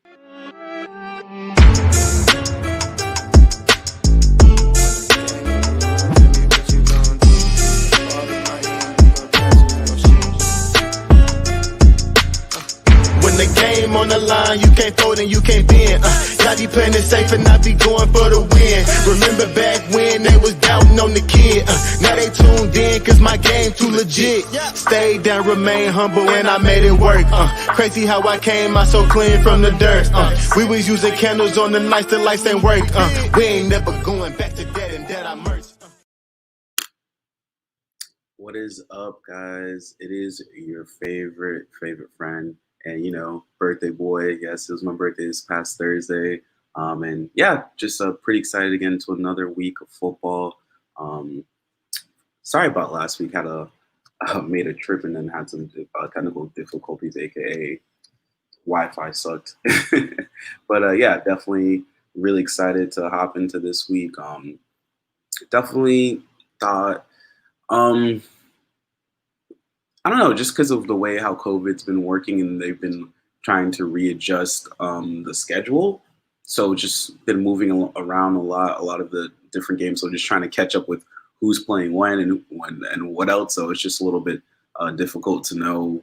The game on the line, you can't fold and you can't bend. Y'all be playing it safe and I be going for the win. Remember back when they was doubting on the kid. Now they tuned in cause my game too legit. Stayed down, remain humble and I made it work. Crazy how I came out so clean from the dirt. We was using candles on the nights the lights ain't work. We ain't never going back to that and that I merged. What is up, guys? It is your favorite friend and birthday boy. Yes, it was my birthday this past Thursday. And yeah, just pretty excited again to another week of football. Sorry about last week. Made a trip and then had some technical difficulties, aka Wi-Fi sucked. But yeah, definitely really excited to hop into this week. Definitely thought I don't know, just because of the way how COVID's been working and they've been trying to readjust the schedule. So just been moving around a lot of the different games. So just trying to catch up with who's playing when and what else. So it's just a little bit difficult to know.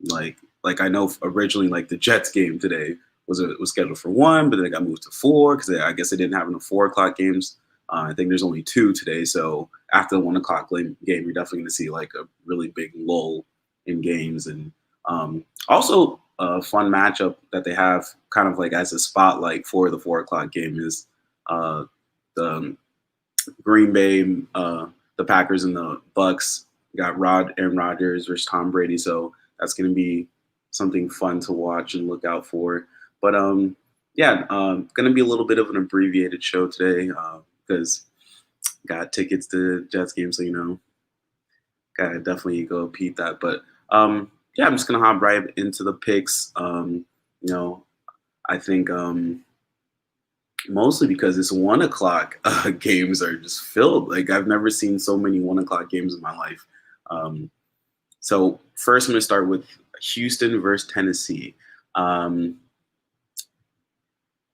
Like I know originally like the Jets game today was scheduled for 1, but then it got moved to 4 because I guess they didn't have enough 4:00 games. I think there's only 2 today, so after the 1:00 game, you're definitely going to see like a really big lull in games. And also a fun matchup that they have kind of like as a spotlight for the 4:00 game is the Green Bay, the Packers and the Bucks got Aaron Rodgers versus Tom Brady, so that's going to be something fun to watch and look out for. But yeah, going to be a little bit of an abbreviated show today. Because got tickets to the Jets game, so gotta definitely go peep that. But yeah, I'm just gonna hop right into the picks. I think mostly because it's 1:00 games are just filled. Like I've never seen so many 1:00 games in my life. So first, I'm gonna start with Houston versus Tennessee. I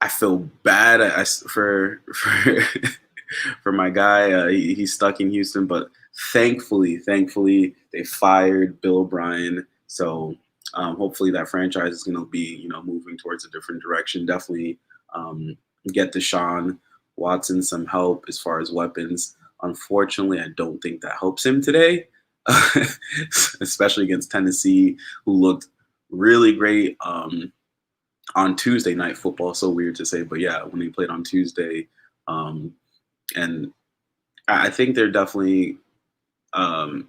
feel bad for for my guy. He's stuck in Houston, but thankfully they fired Bill O'Brien. So hopefully that franchise is going to be moving towards a different direction. Definitely get Deshaun Watson some help as far as weapons. Unfortunately, I don't think that helps him today, especially against Tennessee, who looked really great on Tuesday Night Football. So weird to say, but yeah, when they played on Tuesday, and I think they're definitely going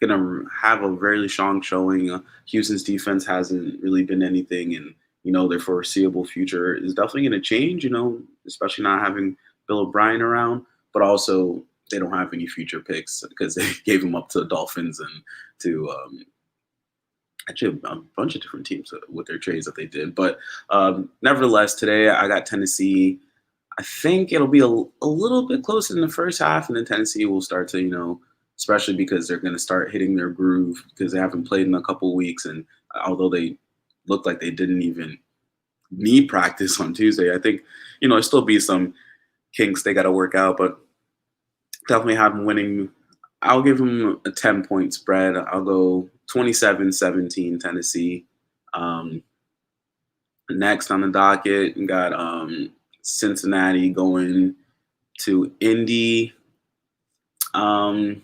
to have a very strong showing. Houston's defense hasn't really been anything, and their foreseeable future is definitely going to change. Especially not having Bill O'Brien around, but also they don't have any future picks because they gave him up to the Dolphins and to actually a bunch of different teams with their trades that they did. But nevertheless, today I got Tennessee. I think it'll be a little bit closer in the first half, and then Tennessee will start to, especially because they're going to start hitting their groove because they haven't played in a couple of weeks. And although they looked like they didn't even need practice on Tuesday, I think, there'll still be some kinks they got to work out, but definitely have them winning. I'll give them a 10-point spread. I'll go 27-17 Tennessee. Next on the docket, we got Cincinnati going to Indy. I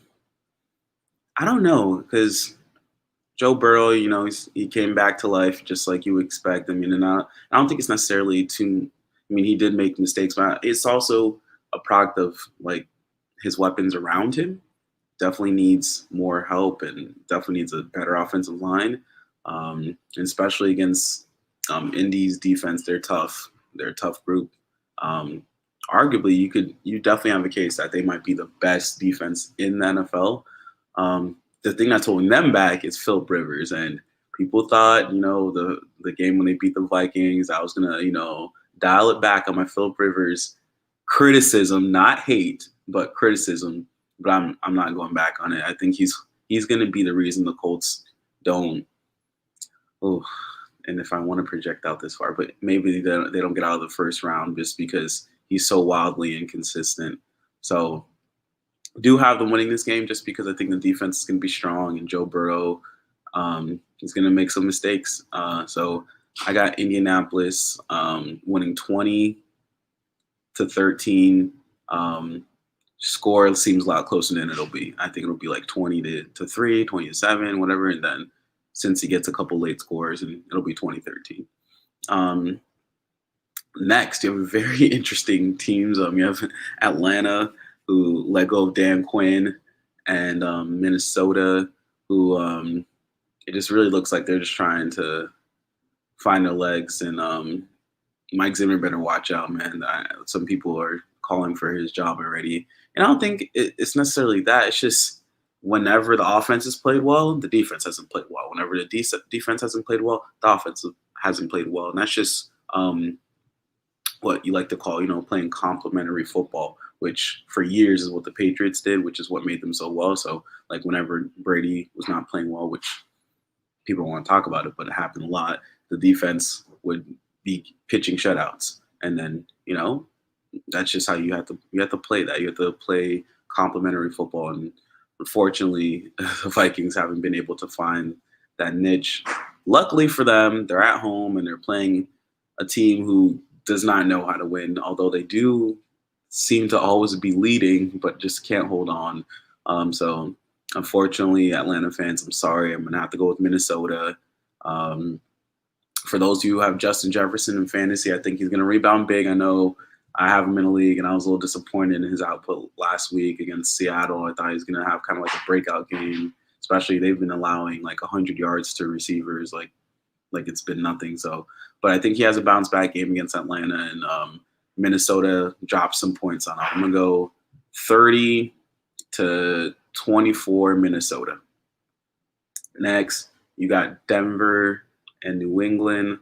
don't know, because Joe Burrow, he came back to life just like you expect. I mean, and I don't think it's necessarily he did make mistakes, but it's also a product of like his weapons around him. Definitely needs more help and definitely needs a better offensive line, and especially against Indy's defense. They're tough. They're a tough group. Arguably, you definitely have a case that they might be the best defense in the NFL. The thing that's holding them back is Philip Rivers, and people thought, the game when they beat the Vikings, I was gonna, dial it back on my Philip Rivers criticism, not hate, but criticism. But I'm not going back on it. I think he's gonna be the reason the Colts don't and if I want to project out this far, but maybe they don't get out of the first round just because he's so wildly inconsistent. So do have them winning this game just because I think the defense is going to be strong and Joe Burrow is going to make some mistakes. So I got Indianapolis winning 20-13. Score seems a lot closer than it'll be. I think it'll be like 20-3, 20-7, whatever. And then since he gets a couple late scores, and it'll be 20-13. Next, you have very interesting teams. You have Atlanta, who let go of Dan Quinn, and Minnesota, who it just really looks like they're just trying to find their legs. And Mike Zimmer better watch out, man. Some people are calling for his job already. And I don't think it's necessarily that. It's just whenever the offense has played well, the defense hasn't played well. Whenever the defense hasn't played well, the offense hasn't played well. And that's just what you like to call, playing complementary football, which for years is what the Patriots did, which is what made them so well. So, like, whenever Brady was not playing well, which people don't want to talk about it, but it happened a lot, the defense would be pitching shutouts. And then, that's just how you have to play that. You have to play complementary football. And unfortunately, the Vikings haven't been able to find that niche. Luckily for them, they're at home and they're playing a team who does not know how to win, although they do seem to always be leading, but just can't hold on. So unfortunately, Atlanta fans, I'm sorry. I'm going to have to go with Minnesota. For those of you who have Justin Jefferson in fantasy, I think he's going to rebound big. I know I have him in a league, and I was a little disappointed in his output last week against Seattle. I thought he was going to have kind of like a breakout game, especially they've been allowing like 100 yards to receivers, like it's been nothing. So, but I think he has a bounce back game against Atlanta, and Minnesota drops some points on him. I'm going to go 30-24 Minnesota. Next, you got Denver and New England.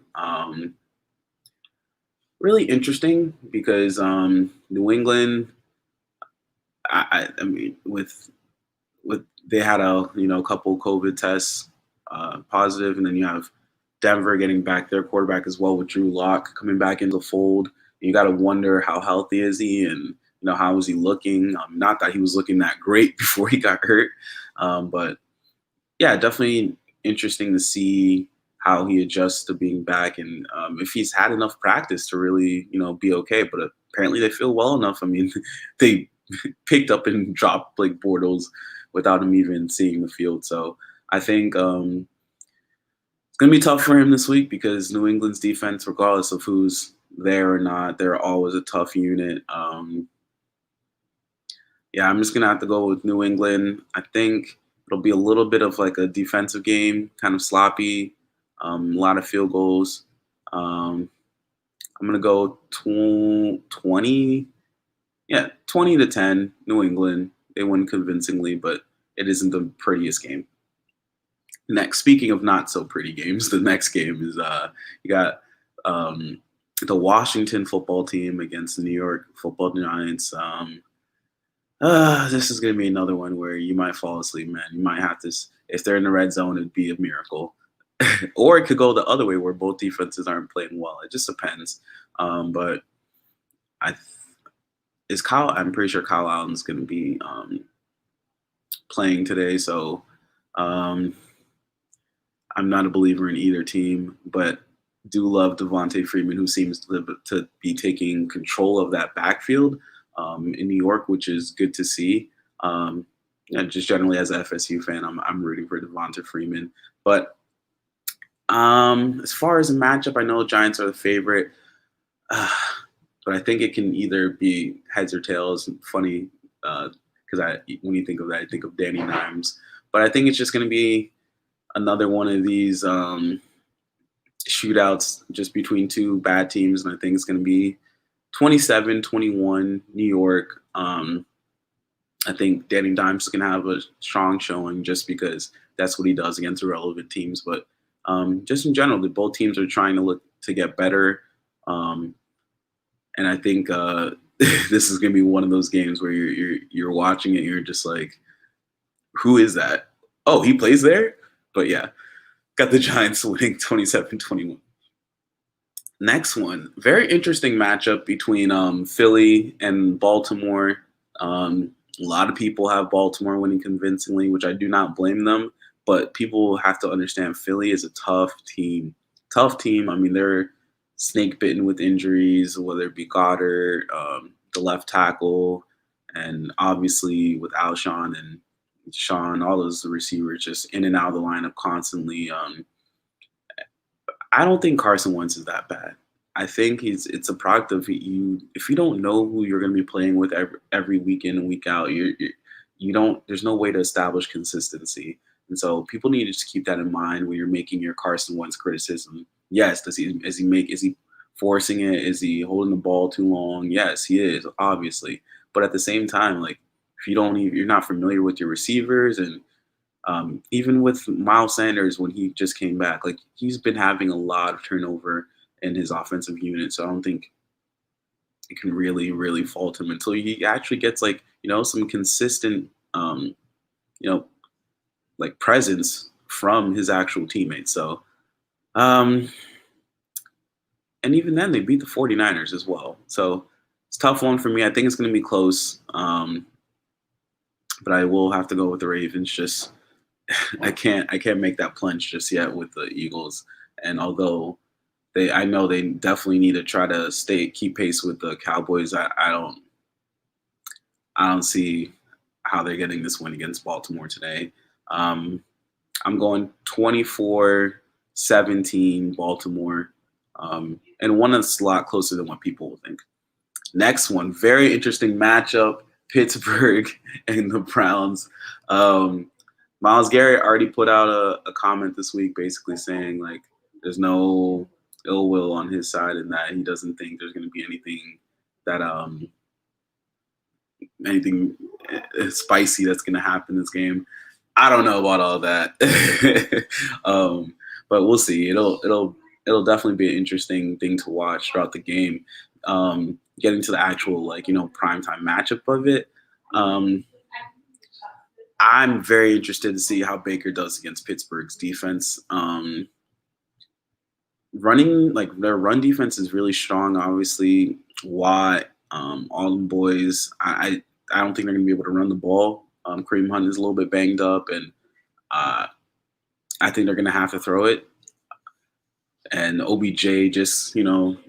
Really interesting because New England, I mean, with they had a couple COVID tests positive, and then you have Denver getting back their quarterback as well with Drew Lock coming back into the fold. You got to wonder how healthy is he, and how is he looking. Not that he was looking that great before he got hurt, but yeah, definitely interesting to see how he adjusts to being back, and if he's had enough practice to really, be okay. But apparently they feel well enough. I mean, they picked up and dropped Blake Bortles without him even seeing the field. So I think it's going to be tough for him this week because New England's defense, regardless of who's there or not, they're always a tough unit. Yeah, I'm just going to have to go with New England. I think it'll be a little bit of like a defensive game, kind of sloppy. A lot of field goals. I'm going to go 20-10, New England. They win convincingly, but it isn't the prettiest game. Next, speaking of not so pretty games, the next game is you got the Washington football team against the New York Football Giants. This is going to be another one where you might fall asleep, man. You might have to, if they're in the red zone, it'd be a miracle. Or it could go the other way where both defenses aren't playing well. It just depends. But I'm pretty sure Kyle Allen's going to be playing today. So I'm not a believer in either team, but do love Devontae Freeman, who seems to be taking control of that backfield in New York, which is good to see. And just generally as an FSU fan, I'm rooting for Devontae Freeman. But as far as a matchup, I know Giants are the favorite, but I think it can either be heads or tails. Funny, because when you think of that, I think of Danny Dimes. But I think it's just going to be another one of these shootouts just between two bad teams, and I think it's going to be 27-21 New York. I think Danny Dimes is going to have a strong showing just because that's what he does against irrelevant teams, but just in general, both teams are trying to look to get better. And I think this is going to be one of those games where you're watching it, you're just like, who is that? Oh, he plays there? But yeah, Got the Giants winning 27-21. Next one, very interesting matchup between Philly and Baltimore. A lot of people have Baltimore winning convincingly, which I do not blame them. But people have to understand Philly is a tough team. Tough team. I mean, they're snake bitten with injuries, whether it be Goddard, the left tackle, and obviously with Alshon and Sean, all those receivers just in and out of the lineup constantly. I don't think Carson Wentz is that bad. I think it's a product of you. If you don't know who you're going to be playing with every week in and week out, you don't. There's no way to establish consistency, and so people need to just keep that in mind when you're making your Carson Wentz criticism. Yes, is he forcing it? Is he holding the ball too long? Yes, he is, obviously. But at the same time, like if you're not familiar with your receivers and even with Miles Sanders when he just came back, like he's been having a lot of turnover in his offensive unit. So I don't think you can really, really fault him until he actually gets like, some consistent, like presence from his actual teammates. So, and even then they beat the 49ers as well. So it's a tough one for me. I think it's going to be close. But I will have to go with the Ravens. Just I can't make that plunge just yet with the Eagles. And although I know they definitely need to try to keep pace with the Cowboys, I don't see how they're getting this win against Baltimore today. I'm going 24-17 Baltimore, and one that's a lot closer than what people will think. Next one, very interesting matchup: Pittsburgh and the Browns. Myles Garrett already put out a comment this week basically saying like there's no ill will on his side and that he doesn't think there's going to be anything spicy that's going to happen in this game. I don't know about all that. But we'll see. It'll definitely be an interesting thing to watch throughout the game. Getting to the actual primetime matchup of it. I'm very interested to see how Baker does against Pittsburgh's defense. Their run defense is really strong. Obviously, Watt, all them boys. I don't think they're going to be able to run the ball. Kareem Hunt is a little bit banged up, and I think they're going to have to throw it. And OBJ just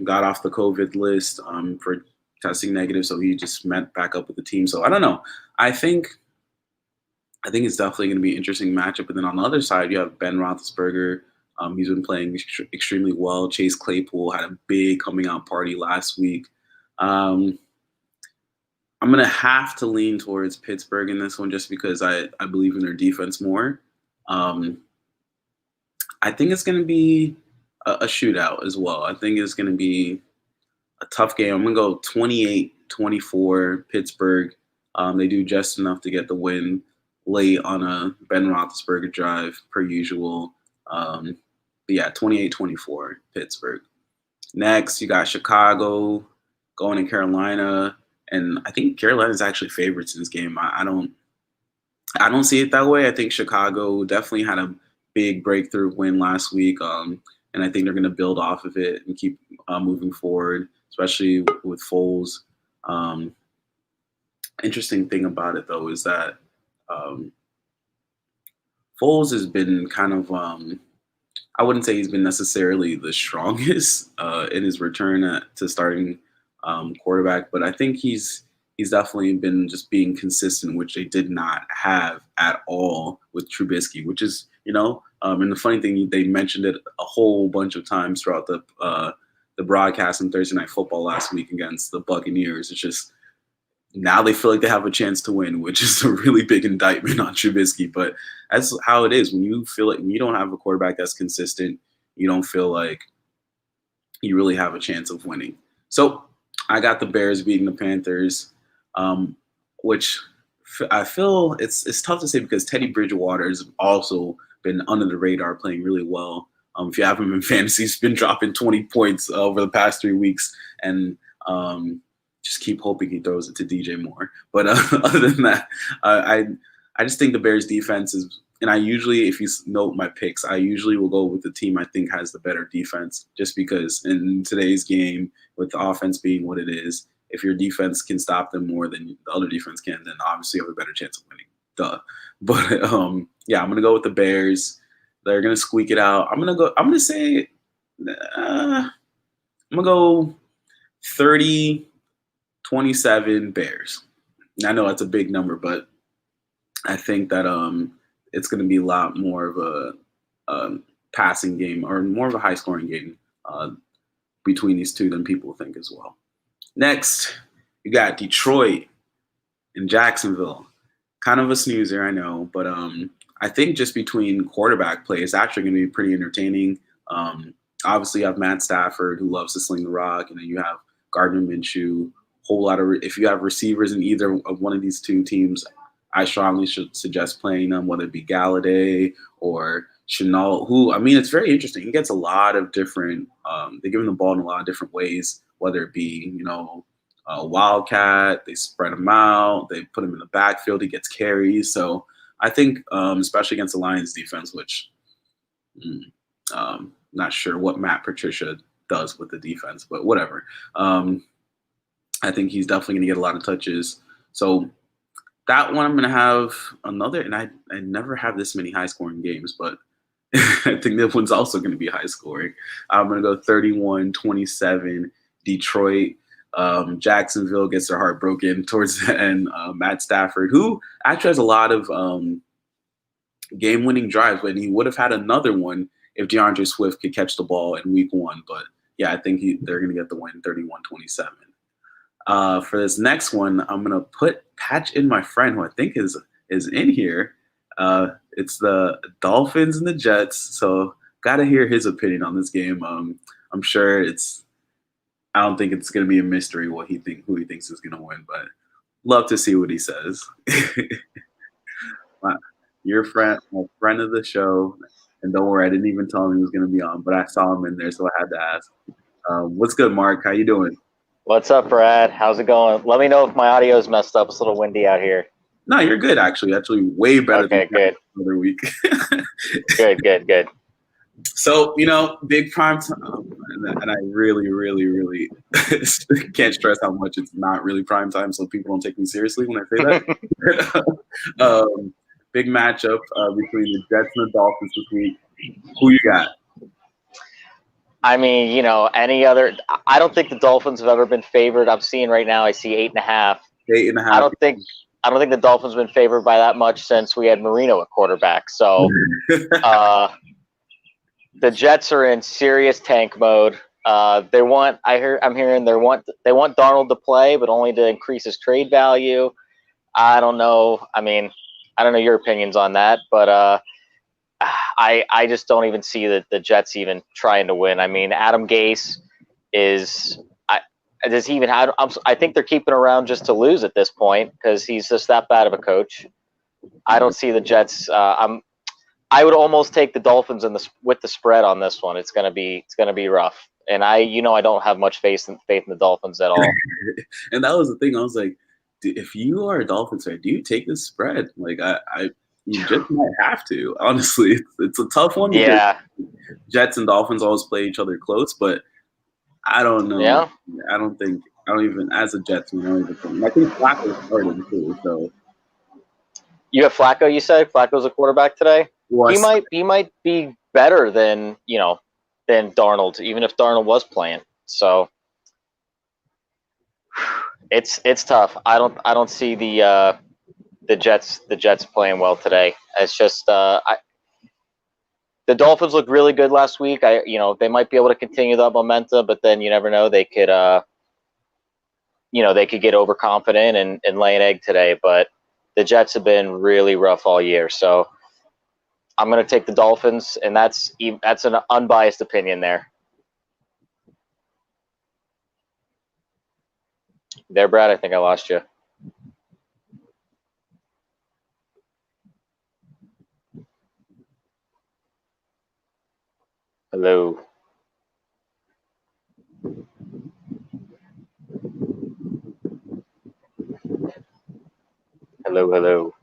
got off the COVID list for testing negative, so he just met back up with the team. So I don't know. I think it's definitely going to be an interesting matchup. And then on the other side, you have Ben Roethlisberger. He's been playing extremely well. Chase Claypool had a big coming out party last week. I'm going to have to lean towards Pittsburgh in this one just because I believe in their defense more. I think it's going to be a shootout as well. I think it's going to be a tough game. I'm going to go 28-24 Pittsburgh. They do just enough to get the win late on a Ben Roethlisberger drive per usual. But yeah, 28-24 Pittsburgh. Next, you got Chicago going to Carolina, and I think Carolina is actually favorites in this game. I don't see it that way. I think Chicago definitely had a big breakthrough win last week, and I think they're going to build off of it and keep moving forward, especially with Foles. Interesting thing about it, though, is that Foles has been kind of I wouldn't say he's been necessarily the strongest in his return to starting quarterback, but I think he's definitely been just being consistent, which they did not have at all with Trubisky, which is, and the funny thing, they mentioned it a whole bunch of times throughout the broadcast on Thursday Night Football last week against the Buccaneers. It's just now they feel like they have a chance to win, which is a really big indictment on Trubisky. But that's how it is. When you feel like when you don't have a quarterback that's consistent, you don't feel like you really have a chance of winning. So I got the Bears beating the Panthers, which I feel it's tough to say because Teddy Bridgewater has also been under the radar, playing really well. If you have him in fantasy, he's been dropping 20 points over the past 3 weeks, and just keep hoping he throws it to DJ Moore. But other than that, I just think the Bears defense is and I usually, if you note my picks, I usually will go with the team I think has the better defense, just because in today's game, with the offense being what it is, if your defense can stop them more than the other defense can, then obviously you have a better chance of winning. Duh. But yeah, I'm gonna go with the Bears. They're gonna squeak it out. I'm gonna say, I'm gonna go 30-27 Bears. I know that's a big number, but I think that it's going to be a lot more of a passing game, or more of a high scoring game between these two than people think as well. Next, you got Detroit and Jacksonville. Kind of a snoozer, I know, but I think just between quarterback play, it's actually going to be pretty entertaining. Obviously, you have Matt Stafford, who loves to sling the rock, and then you have Gardner Minshew. Whole lot of if you have receivers in either of one of these two teams, I strongly should suggest playing them, whether it be Galladay or Chenault, who, I mean, it's very interesting. He gets a lot of different, they give him the ball in a lot of different ways, whether it be, a wildcat, they spread him out, they put him in the backfield, he gets carries. So I think, especially against the Lions defense, which not sure what Matt Patricia does with the defense, but whatever. I think he's definitely going to get a lot of touches. So that one I'm going to have another, and I never have this many high-scoring games, but I think that one's also going to be high-scoring. I'm going to go 31-27 Detroit. Jacksonville gets their heart broken towards the end. Matt Stafford, who actually has a lot of game-winning drives, but he would have had another one if DeAndre Swift could catch the ball in week 1. But, yeah, I think they're going to get the win 31-27. For this next one, I'm gonna patch in my friend, who I think is in here. It's the Dolphins and the Jets. So gotta hear his opinion on this game. I'm sure I don't think it's gonna be a mystery who he thinks is gonna win, but love to see what he says. my friend of the show, and don't worry, I didn't even tell him he was gonna be on, but I saw him in there, so I had to ask. What's good, Mark? How you doing? What's up, Brad? How's it going? Let me know if my audio is messed up. It's a little windy out here. No, you're good, actually. Actually, way better than good. Another week. Good. So, big prime time, and I really, really, really can't stress how much it's not really prime time, so people don't take me seriously when I say that. Big matchup between the Jets and the Dolphins this week. Who you got? I mean, any other – I don't think the Dolphins have ever been favored. I'm seeing right now, I see 8.5. 8.5. I don't think the Dolphins have been favored by that much since we had Marino at quarterback. So the Jets are in serious tank mode. I'm hearing they want Darnold to play, but only to increase his trade value. I don't know. I mean, I don't know your opinions on that, but I just don't even see the Jets even trying to win. I mean, Adam Gase is does he even have? I think they're keeping around just to lose at this point because he's just that bad of a coach. I don't see the Jets. I would almost take the Dolphins with the spread on this one. It's gonna be rough, and I don't have much faith in the Dolphins at all. And that was the thing. I was like, if you are a Dolphins fan, do you take this spread? Like you just might have to. Honestly, it's a tough one. Yeah. Jets and Dolphins always play each other close, but I don't know. Yeah. I don't even, as a Jets fan, I think Flacco started too. So you have Flacco. You said Flacco's a quarterback today. Well, he might be better than Darnold, even if Darnold was playing. So it's tough. I don't see the Jets playing well today. It's just the Dolphins looked really good last week. They might be able to continue that momentum, but then you never know. They could get overconfident and lay an egg today. But the Jets have been really rough all year, so I'm going to take the Dolphins, and that's an unbiased opinion there. There, Brad. I think I lost you. Hello. Hello.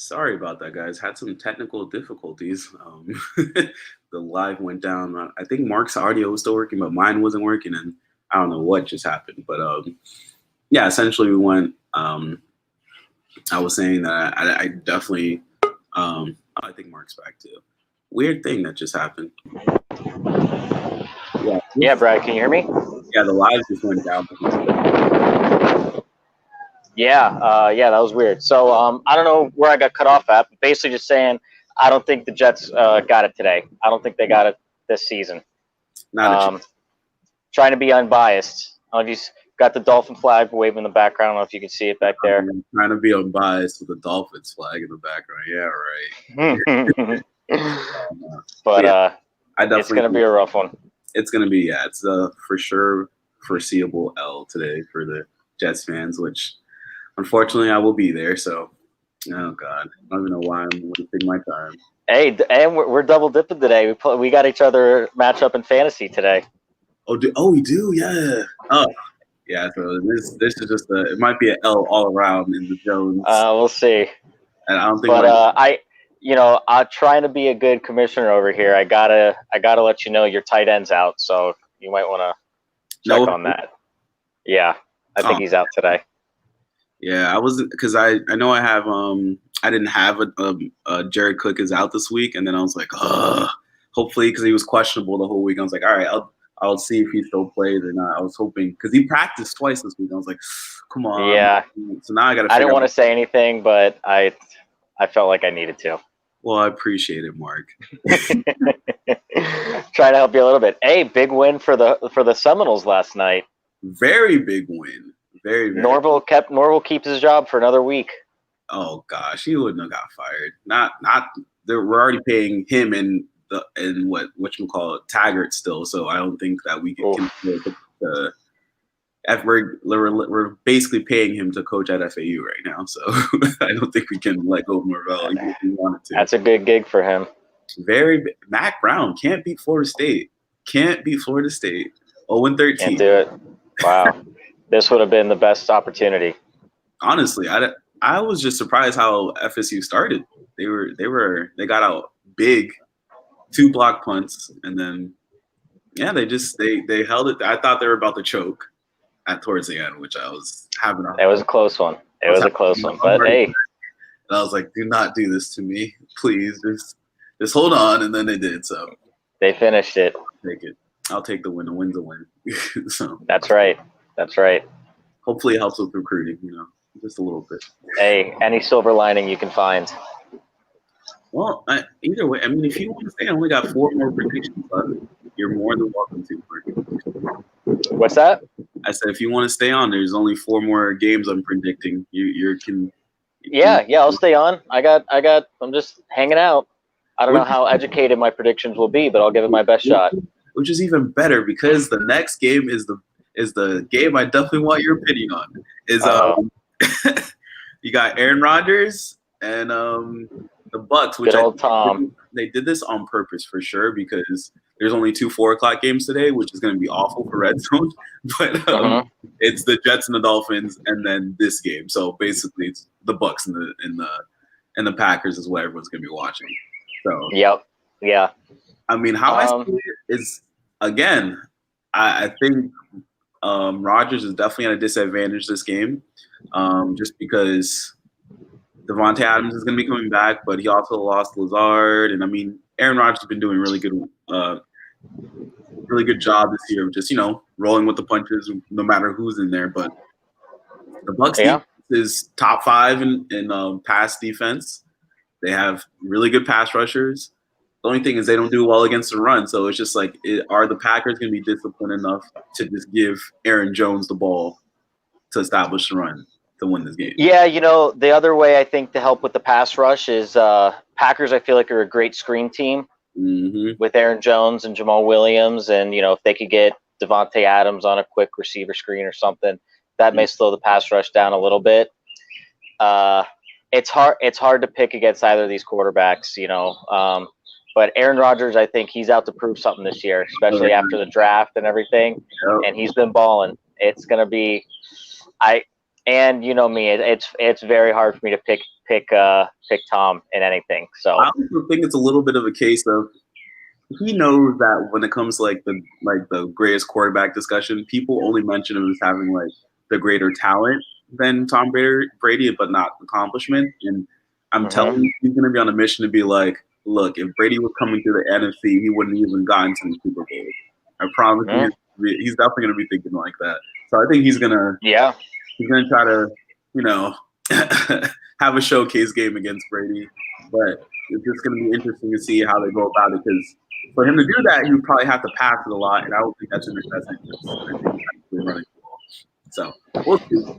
Sorry about that, guys. Had some technical difficulties. The live went down. I think Mark's audio was still working, but mine wasn't working, and I don't know what just happened. But yeah, essentially we went. I was saying that I definitely. I think Mark's back too. Weird thing that just happened. Yeah, Brad, can you hear me? Yeah, the live just went down. Yeah, that was weird. So I don't know where I got cut off at, but basically just saying I don't think the Jets got it today. I don't think they got it this season. Trying to be unbiased. I'll just got the Dolphin flag waving in the background. I don't know if you can see it back there. I'm trying to be unbiased with the Dolphins flag in the background. Yeah, right. But I definitely it's going to be a rough one. It's going to be, it's a for sure foreseeable L today for the Jets fans, which unfortunately I will be there. So, oh God, I don't even know why I'm wasting my time. Hey, and we're double dipping today. We got each other match up in fantasy today. Oh, we do, yeah. Oh, yeah. So this is just it might be an L all around in the Jones. We'll see. And I don't think. But I'm trying to be a good commissioner over here. I gotta let you know your tight end's out, so you might want to check on that. Yeah, I think he's out today. Yeah, I wasn't because I know I have I didn't have a Jared Cook is out this week, and then I was like, hopefully because he was questionable the whole week. I was like, all right, I'll see if he still plays or not. I was hoping because he practiced twice this week. I was like, come on. Yeah. So now I got to. I didn't want to say anything, but I felt like I needed to. Well, I appreciate it, Mark. Trying to help you a little bit. Hey, big win for the Seminoles last night. Very big win. Very. Norvell keeps his job for another week. Oh gosh, he wouldn't have got fired. Not. We're already paying him and what you call it, Taggart still. So I don't think that we can. We're basically paying him to coach at FAU right now, so I don't think we can let go of Norvell if we wanted to. That's a good gig for him. Mac Brown can't beat Florida State. 0-13. Can't do it. Wow, this would have been the best opportunity. Honestly, I was just surprised how FSU started. They got out big, 2 block punts, and then they held it. I thought they were about to choke towards the end, which I was having. It was a close one. But hey, and I was like, "Do not do this to me, please. Just hold on." And then they did. So they finished it. I'll take the win. The win's a win. So That's right. Hopefully, it helps with recruiting. Just a little bit. Hey, any silver lining you can find. Well, either way, I mean, if you want to stay, I only got 4 more predictions left. You're more than welcome to. What's that? I said, if you want to stay on, there's only 4 more games I'm predicting. You can. Yeah, I'll stay on. I'm just hanging out. I don't know how educated my predictions will be, but I'll give it my best shot. Which is even better because the next game is the game I definitely want your opinion on. You got Aaron Rodgers and the Bucks, which they did this on purpose for sure because there's only 2 4:00 games today, which is going to be awful for Red Zone. But it's the Jets and the Dolphins, and then this game. So basically, it's the Bucks and the Packers is what everyone's going to be watching. So yeah. I mean, how I see it is again, I think Rodgers is definitely at a disadvantage this game, just because Devontae Adams is going to be coming back, but he also lost Lazard, and I mean, Aaron Rodgers has been doing really good job this year of just rolling with the punches, no matter who's in there. But the Bucs defense is top 5 in pass defense. They have really good pass rushers. The only thing is they don't do well against the run. So it's just like, are the Packers going to be disciplined enough to just give Aaron Jones the ball to establish the run to win this game? Yeah, the other way I think to help with the pass rush is Packers, I feel like, are a great screen team with Aaron Jones and Jamal Williams. And, if they could get Devontae Adams on a quick receiver screen or something, that may slow the pass rush down a little bit. It's hard to pick against either of these quarterbacks, But Aaron Rodgers, I think he's out to prove something this year, especially after the draft and everything. And he's been balling. It's going to be – and you know me, it's very hard for me to pick pick Tom in anything. So I also think it's a little bit of a case of he knows that when it comes to the greatest quarterback discussion, people only mention him as having like the greater talent than Tom Brady, but not accomplishment. And I'm telling you, he's going to be on a mission to be like, look, if Brady was coming through the NFC, he wouldn't even gotten to the Super Bowl. I promise you, he's definitely going to be thinking like that. So I think he's gonna try to, have a showcase game against Brady. But it's just going to be interesting to see how they go about it, because for him to do that, he would probably have to pass it a lot, and I don't think that's in his best interest. I think he's actually running the ball. So we'll see.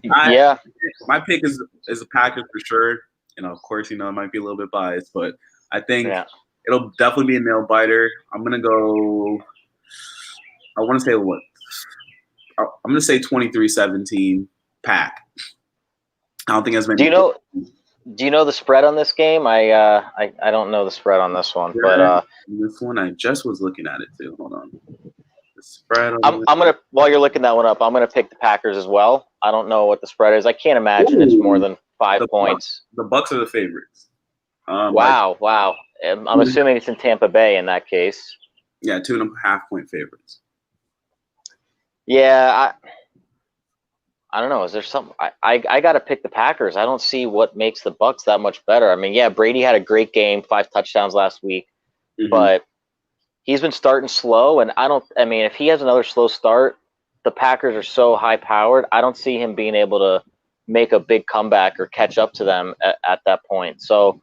My pick is a Packers for sure. Of course, it might be a little bit biased, but I think it'll definitely be a nail biter. I'm gonna go. I want to say what? I'm gonna say 23-17 Pack. I don't think as many. Do you know the spread on this game? I don't know the spread on this one, but this one I just was looking at it too. Hold on. The spread. I'm gonna, while you're looking that one up, I'm gonna pick the Packers as well. I don't know what the spread is. I can't imagine it's more than 5 points. The Bucks are the favorites. Wow. I'm assuming it's in Tampa Bay in that case. Yeah, 2.5 point favorites. Yeah, I don't know. Is there something? I got to pick the Packers. I don't see what makes the Bucks that much better. I mean, yeah, Brady had a great game, 5 touchdowns last week, but he's been starting slow. And I mean, if he has another slow start, the Packers are so high powered. I don't see him being able to make a big comeback or catch up to them at that point. So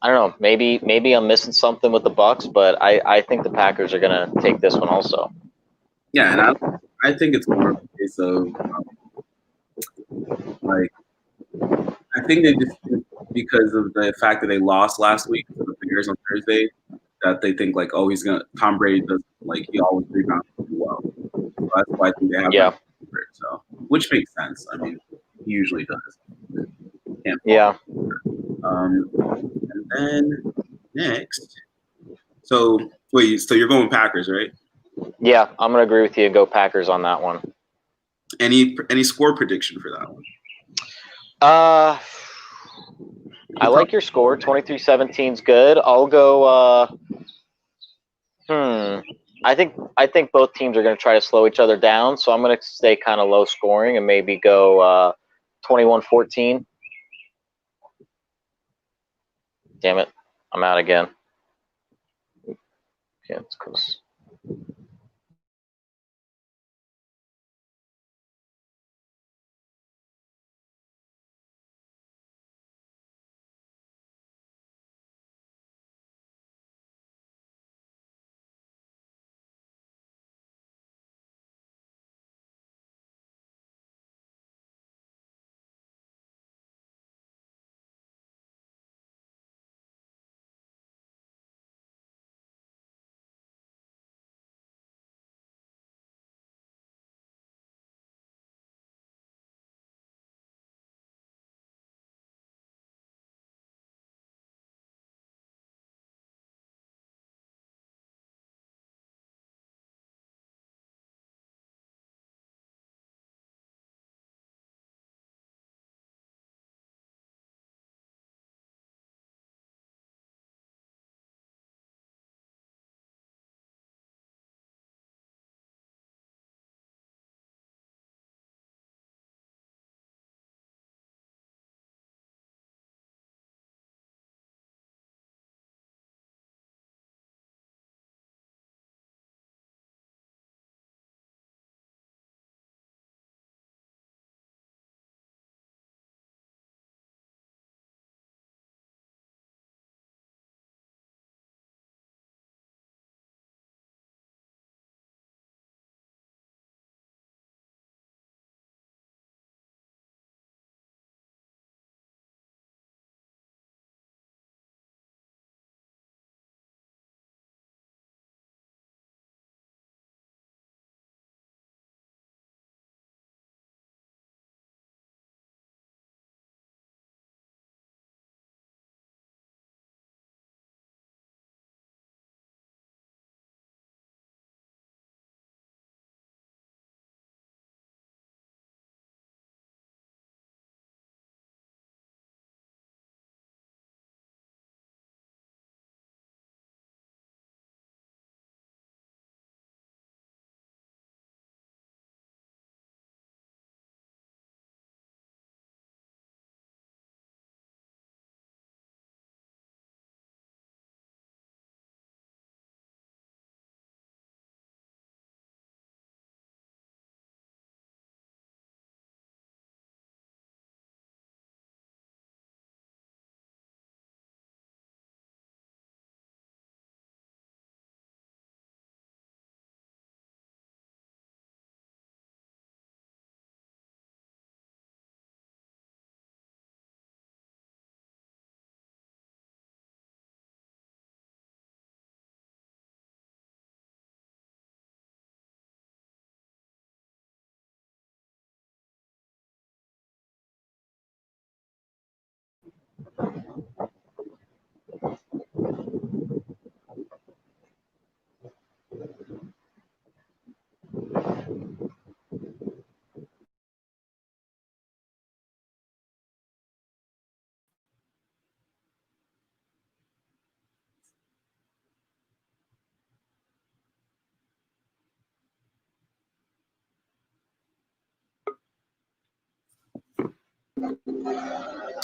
I don't know. Maybe I'm missing something with the Bucks, but I think the Packers are going to take this one also. Yeah, and I think it's more of a case of I think they just, because of the fact that they lost last week to the Bears on Thursday, that they think like, oh, Tom Brady does, like, he always rebounds pretty well. So that's why I think they have that. So, which makes sense. I mean, he usually does. And then next, so you're going Packers, right? Yeah, I'm gonna agree with you and go Packers on that one. Any score prediction for that one? I like your score. 23-17's good. I'll go. I think both teams are going to try to slow each other down, so I'm going to stay kind of low scoring and maybe go 21-14. Damn it, I'm out again. Yeah, it's close.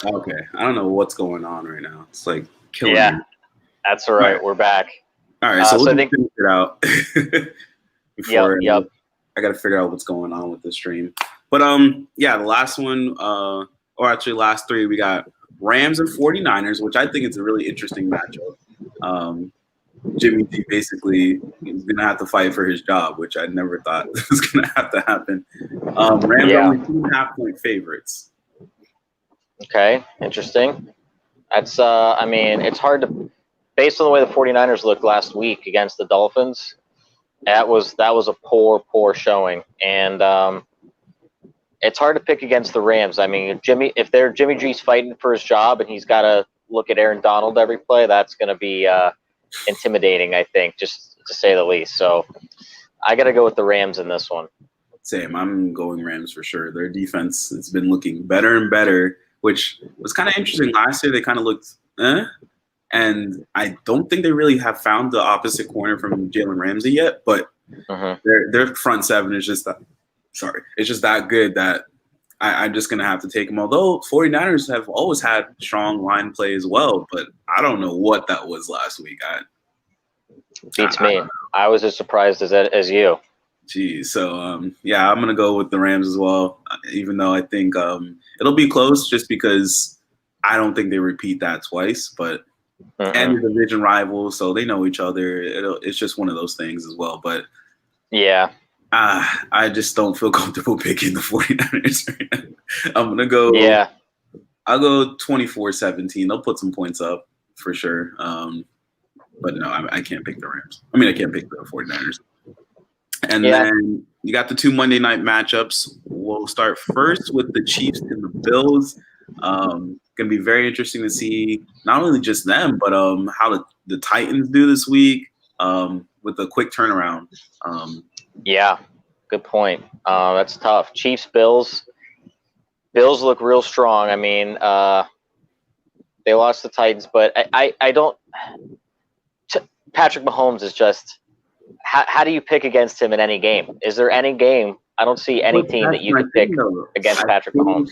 Okay, I don't know what's going on right now. It's like killing Yeah, me. that's all right. We're back. All right, so we'll So I just think. finish it out before Yep. I got to figure out what's going on with the stream. But yeah, the last one, or actually last three, we got Rams and 49ers, which I think is a really interesting matchup. Jimmy G basically is gonna have to fight for his job, which I never thought was gonna have to happen. Rams are Yeah. only 2.5-point favorites. Okay. Interesting. That's. I mean, it's hard to, based on the way the 49ers looked last week against the Dolphins. That was a poor showing, and it's hard to pick against the Rams. I mean, if Jimmy G's fighting for his job and he's got to look at Aaron Donald every play, that's going to be intimidating, I think, just to say the least. So I got to go with the Rams in this one. Same. I'm going Rams for sure. Their defense has been looking better and better, which was kind of interesting. Last year, they kind of looked and I don't think they really have found the opposite corner from Jalen Ramsey yet, but their front seven is just it's just that good that I'm just going to have to take them. Although 49ers have always had strong line play as well, but I don't know what that was last week. Beats me. I was as surprised as you. Geez. So, yeah, I'm going to go with the Rams as well, even though I think it'll be close just because I don't think they repeat that twice, but and the division rivals, so they know each other. It's just one of those things as well. But yeah, I just don't feel comfortable picking the 49ers right now. I'm going to go. Yeah. I'll go 24-17. They'll put some points up for sure. But no, I can't pick the Rams. I mean, I can't pick the 49ers. And then you got the two Monday night matchups. We'll start first with the Chiefs and the Bills. Going to be very interesting to see not only just them, but how the Titans do this week with a quick turnaround. Yeah, good point. That's tough. Chiefs, Bills. Bills look real strong. I mean, they lost the Titans, but I don't. Patrick Mahomes is just. How do you pick against him in any game? Is there any game? I don't see any team that you could pick against Patrick Mahomes.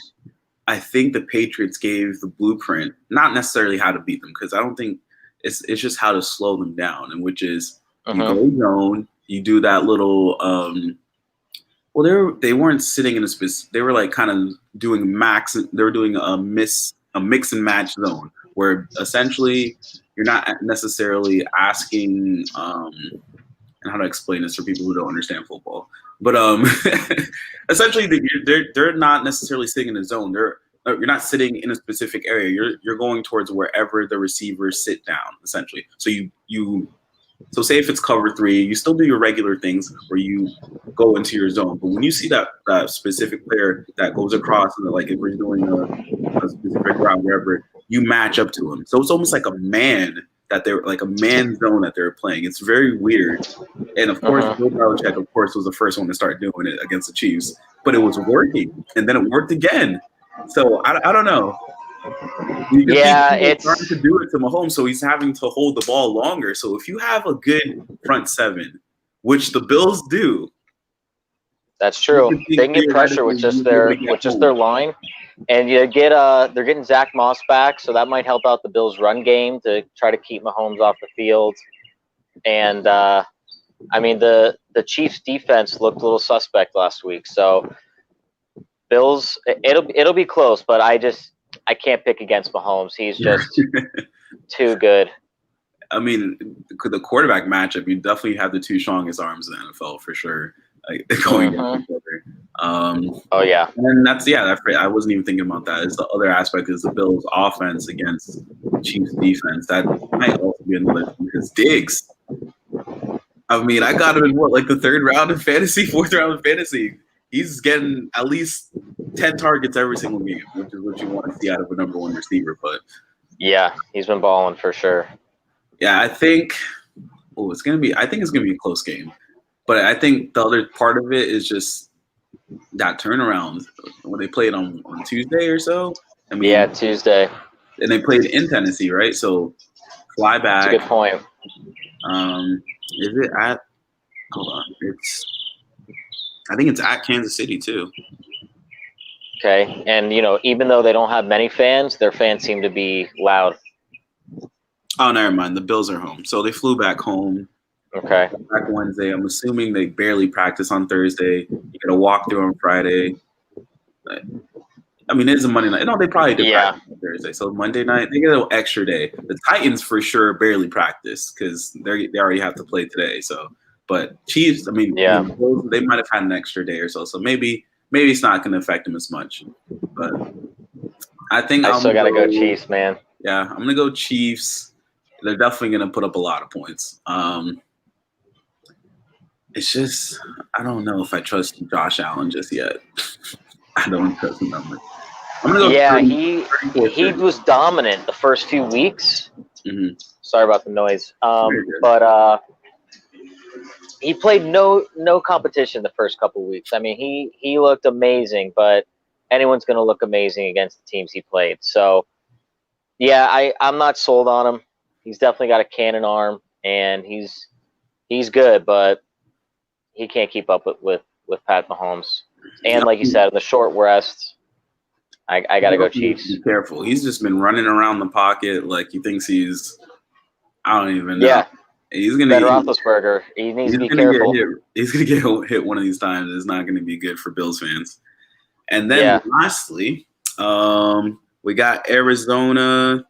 I think the Patriots gave the blueprint, not necessarily how to beat them, because I don't think it's just how to slow them down, and which is you go zone, you do that little. Well, they weren't sitting in a space. They were like kind of doing max. They were doing a mix and match zone, where essentially you're not necessarily asking. And how to explain this for people who don't understand football, but essentially they're not necessarily sitting in a zone. You're not sitting in a specific area. You're going towards wherever the receivers sit down, essentially. So so say if it's cover 3, you still do your regular things where you go into your zone. But when you see that specific player that goes across, and like if we're doing a specific route, wherever, you match up to him. So it's almost like a man zone that they're playing. It's very weird. And of course, Bill Belichick, of course, was the first one to start doing it against the Chiefs. But it was working, and then it worked again. So I don't know. It's starting to do it to Mahomes, so he's having to hold the ball longer. So if you have a good front seven, which the Bills do, that's true. They can get pressure with just their line, and they're getting Zach Moss back, so that might help out the Bills' run game to try to keep Mahomes off the field. And I mean the Chiefs' defense looked a little suspect last week, so Bills it'll be close, but I can't pick against Mahomes. He's just too good. I mean, the quarterback matchup, you definitely have the two strongest arms in the NFL for sure. Like going against each other. Oh yeah, and I wasn't even thinking about that. It's the other aspect is the Bills' offense against Chiefs' defense. That might also be another because Diggs. I mean, I got him in the 3rd round of fantasy, 4th round of fantasy. He's getting at least 10 targets every single game, which is what you want to see out of a number 1 receiver. But yeah, he's been balling for sure. Yeah, I think it's gonna be a close game. But I think the other part of it is just that turnaround when they played on Tuesday or so. I mean, Tuesday. And they played in Tennessee, right? So fly back. That's a good point. Is it at? Hold on. I think it's at Kansas City too. Okay, and even though they don't have many fans, their fans seem to be loud. Oh, never mind. The Bills are home, so they flew back home. Okay. Back Wednesday. I'm assuming they barely practice on Thursday. You get a walkthrough on Friday. I mean, it's a Monday night. No, they probably did practice on Thursday. So Monday night, they get a little extra day. The Titans for sure barely practice because they already have to play today. So, but Chiefs, I mean, they might have had an extra day or so. So maybe it's not going to affect them as much. But I think I still got to go Chiefs, man. Yeah, I'm gonna go Chiefs. They're definitely gonna put up a lot of points. It's just I don't know if I trust Josh Allen just yet. I don't trust him that much. I'm gonna go. He was dominant the first few weeks. Mm-hmm. Sorry about the noise. But he played no competition the first couple weeks. I mean, he looked amazing, but anyone's gonna look amazing against the teams he played. So yeah, I'm not sold on him. He's definitely got a cannon arm, and he's good, but he can't keep up with Pat Mahomes. And like you said, in the short rest, I got to go Chiefs. Be careful. He's just been running around the pocket like he thinks he's – I don't even know. Yeah. He's going to – Ben Roethlisberger. He needs to be careful. He's going to get hit one of these times. It's not going to be good for Bills fans. And then lastly, we got Arizona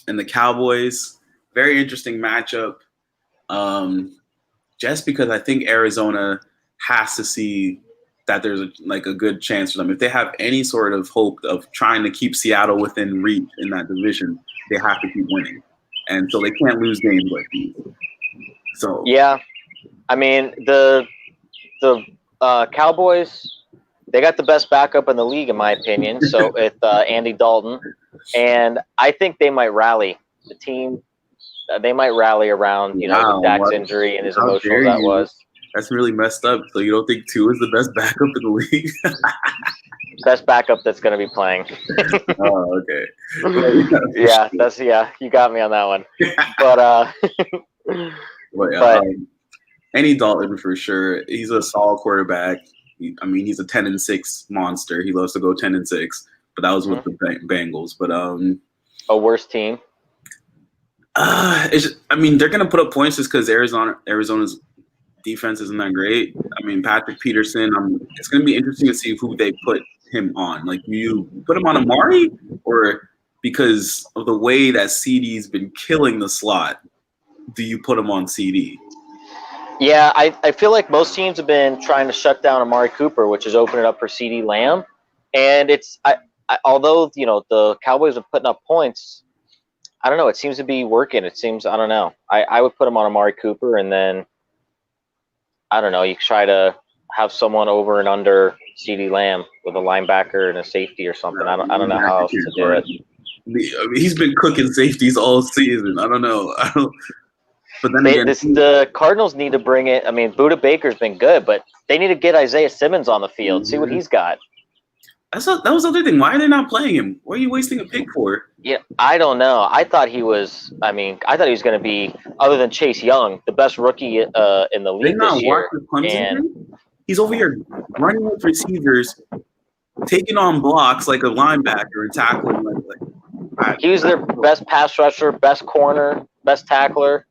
and the Cowboys. Very interesting matchup. Just because I think Arizona has to see that there's a good chance for them. If they have any sort of hope of trying to keep Seattle within reach in that division, they have to keep winning. And so they can't lose games like these. So yeah, I mean the Cowboys, they got the best backup in the league in my opinion. So with Andy Dalton, and I think they might rally the team. They might rally around Dak's injury and his emotional that was. That's really messed up. So you don't think Tua is the best backup in the league? Best backup that's going to be playing. Oh, okay. You got me on that one. But Andy Dalton for sure. He's a solid quarterback. He's a 10-6 monster. He loves to go 10-6. But that was with the Bengals. But a worse team. They're gonna put up points just because Arizona's defense isn't that great. Patrick Peterson. It's gonna be interesting to see who they put him on. Like, you put him on Amari, or because of the way that CD's been killing the slot, do you put him on CD? Yeah, I feel like most teams have been trying to shut down Amari Cooper, which is opening up for CD Lamb, and although the Cowboys are putting up points. I don't know. It seems to be working. It seems, I don't know. I would put him on Amari Cooper, and then, I don't know, you try to have someone over and under CeeDee Lamb with a linebacker and a safety or something. I don't know how else to do it. He's been cooking safeties all season. I don't know. But then the Cardinals need to bring it. Budda Baker's been good, but they need to get Isaiah Simmons on the field, see what he's got. That was the other thing. Why are they not playing him? What are you wasting a pick for? Yeah, I don't know. I thought he was going to be, other than Chase Young, the best rookie in the league this year. He's over here running with receivers, taking on blocks like a linebacker and tackling. He was their best pass rusher, best corner, best tackler.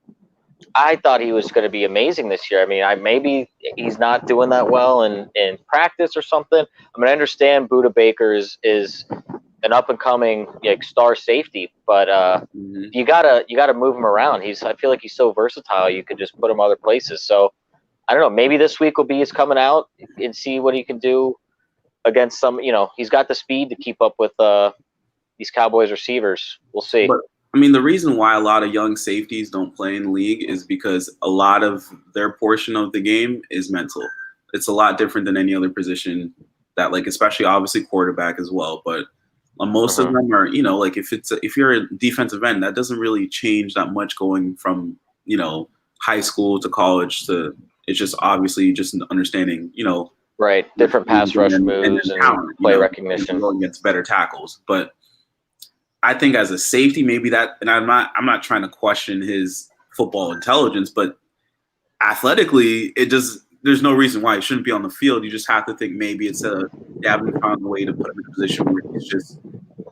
I thought he was going to be amazing this year. Maybe he's not doing that well in practice or something. I understand Budda Baker is an up and coming star safety, but you gotta move him around. I feel like he's so versatile. You could just put him other places. So I don't know. Maybe this week will be his coming out and see what he can do against some. He's got the speed to keep up with these Cowboys receivers. We'll see. But the reason why a lot of young safeties don't play in the league is because a lot of their portion of the game is mental. It's a lot different than any other position that, especially obviously quarterback as well. But most of them are, if you're a defensive end, that doesn't really change that much going from, high school to college to, it's just obviously just understanding, right. Different pass rush moves and talent, play recognition. Going against better tackles. But I think as a safety, maybe that, and I'm not trying to question his football intelligence, but athletically, it just there's no reason why he shouldn't be on the field. You just have to think maybe they haven't found a way to put him in a position where he's just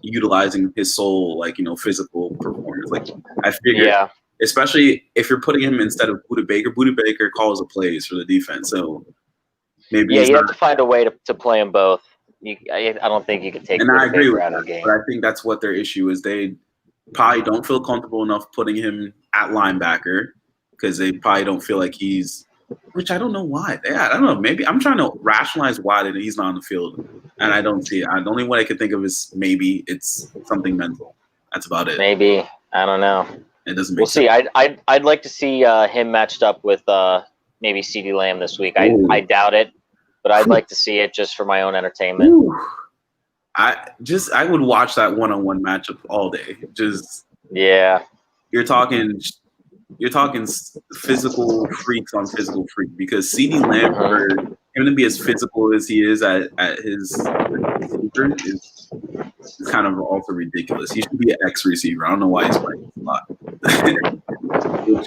utilizing his sole, like, physical performance. Like, I figure, especially if you're putting him instead of Buda Baker calls the plays for the defense. So maybe you have to find a way to play them both. I don't think you can take and I agree with out of that, the game. but I think that's what their issue is. They probably don't feel comfortable enough putting him at linebacker because they probably don't feel like he's, which I don't know why. Yeah, I don't know. Maybe I'm trying to rationalize why that he's not on the field, and I don't see it. The only way I can think of is maybe it's something mental. That's about it. Maybe. I don't know. It doesn't make We'll sense. see. I'd like to see him matched up with maybe CeeDee Lamb this week. I doubt it, but I'd like to see it just for my own entertainment. Ooh. I would watch that one-on-one matchup all day. You're talking physical freaks on physical freak because CeeDee Lamb, for him to be as physical as he is at his receiver is kind of also ridiculous. He should be an X receiver. I don't know why he's playing a lot.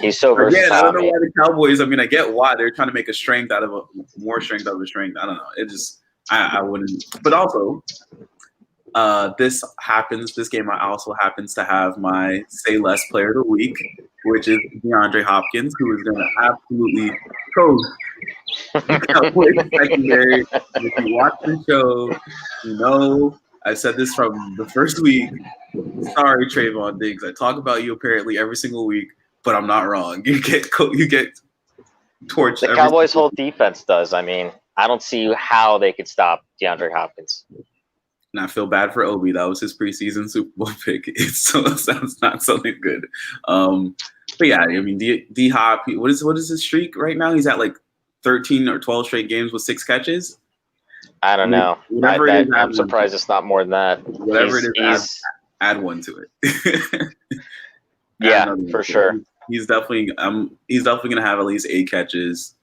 He's so versatile. Again, I don't know why the Cowboys. I mean, I get why they're trying to make more strength out of a strength. I don't know. It just I wouldn't. But also, this game also happens to have my Say Less player of the week, which is DeAndre Hopkins, who is going to absolutely coach the Cowboys secondary. If you watch the show, you know I said this from the first week. Sorry, Trayvon Diggs. I talk about you apparently every single week, but I'm not wrong. You get torched. The Cowboys' whole defense does. I mean, I don't see how they could stop DeAndre Hopkins. And I feel bad for Obi. That was his preseason Super Bowl pick. Sounds not something good. But yeah, I mean, D Hop. What is his streak right now? He's at like 13 or 12 straight games with 6 catches. I don't know. I'm surprised it's not more than that. Whatever it is, add one to it. Yeah, for sure. He's definitely gonna have at least 8 catches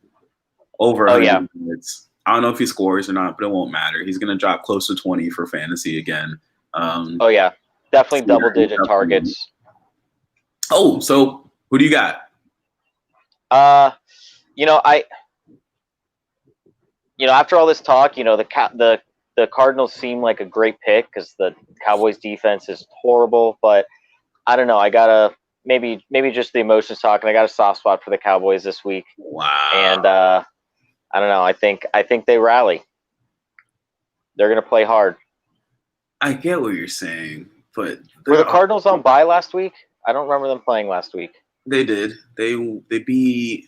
over 100 minutes. I don't know if he scores or not, but it won't matter. He's gonna drop close to 20 for fantasy again. Definitely double-digit targets. Oh, so who do you got? After all this talk, the Cardinals seem like a great pick because the Cowboys defense is horrible. But I don't know. I gotta maybe just the emotions talking. I got a soft spot for the Cowboys this week. Wow. And I don't know. I think they rally. They're gonna play hard. I get what you're saying, but were the Cardinals on bye last week? I don't remember them playing last week. They did. They beat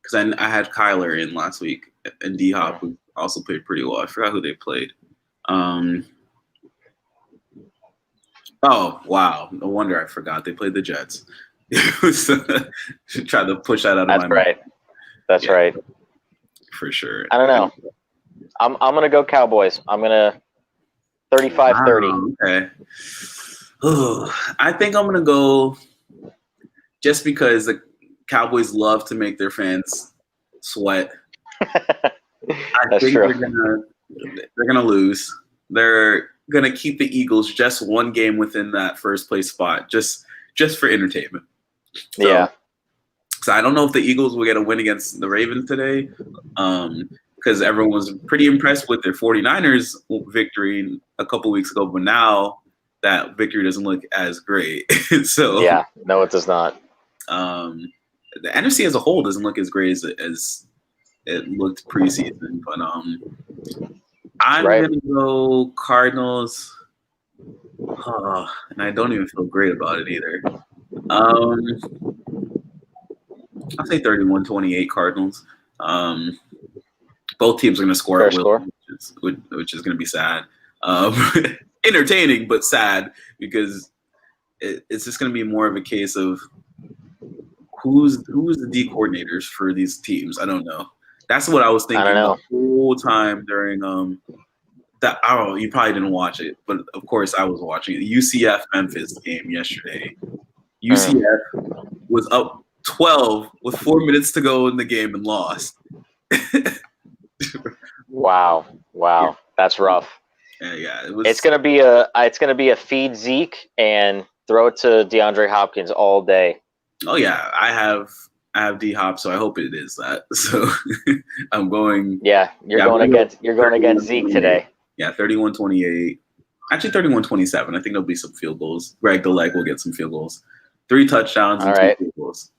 because I had Kyler in last week and D Hop who also played pretty well. I forgot who they played. Oh wow! No wonder I forgot they played the Jets. Should try to push that out of my mind. That's right. For sure. I don't know. I'm gonna go Cowboys. I'm gonna 35-30. Okay. I think I'm gonna go just because the Cowboys love to make their fans sweat. I think true. They're gonna lose. They're gonna keep the Eagles just one game within that first place spot, just for entertainment. So I don't know if the Eagles will get a win against the Ravens today, because everyone was pretty impressed with their 49ers victory a couple weeks ago, but now that victory doesn't look as great. So no, it does not. The NFC as a whole doesn't look as great as it looked preseason, but I'm gonna go Cardinals, and I don't even feel great about it either. I'll say 31-28 Cardinals. Both teams are gonna score at will, which is gonna be sad. Entertaining but sad because it's just gonna be more of a case of who's the D coordinators for these teams. I don't know. That's what I was thinking the whole time during that. I don't know. You probably didn't watch it, but of course I was watching the UCF Memphis game yesterday. UCF was up 12 with 4 minutes to go in the game and lost. Wow, that's rough. Yeah, it's gonna be a feed Zeke and throw it to DeAndre Hopkins all day. Oh yeah, I have I have D Hop, so I hope it is that. So I'm going. Yeah, you're going against Zeke today. Yeah, 31-28. Actually, 31-27. I think there'll be some field goals. Greg the Leg will get some field goals. 3 touchdowns and 2 field goals.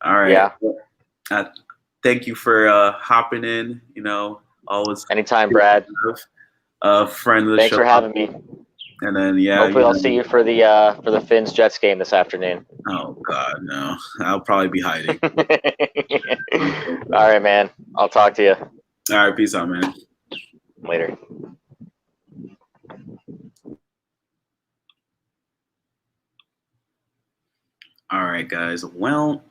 All right. Yeah. Thank you for hopping in. You know, always. Anytime, Brad. Friend of the show. Thanks for having me. And then hopefully I'll see you for the Finns Jets game this afternoon. Oh God, no! I'll probably be hiding. All right, man. I'll talk to you. All right, peace out, man. Later. All right, guys. Well,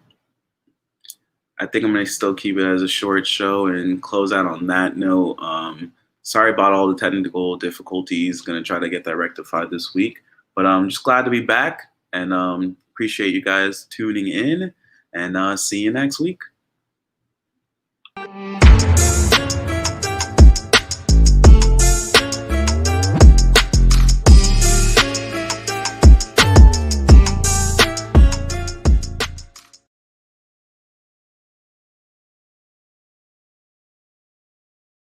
I think I'm gonna still keep it as a short show and close out on that note. Sorry about all the technical difficulties. Gonna try to get that rectified this week, but I'm just glad to be back and appreciate you guys tuning in and see you next week.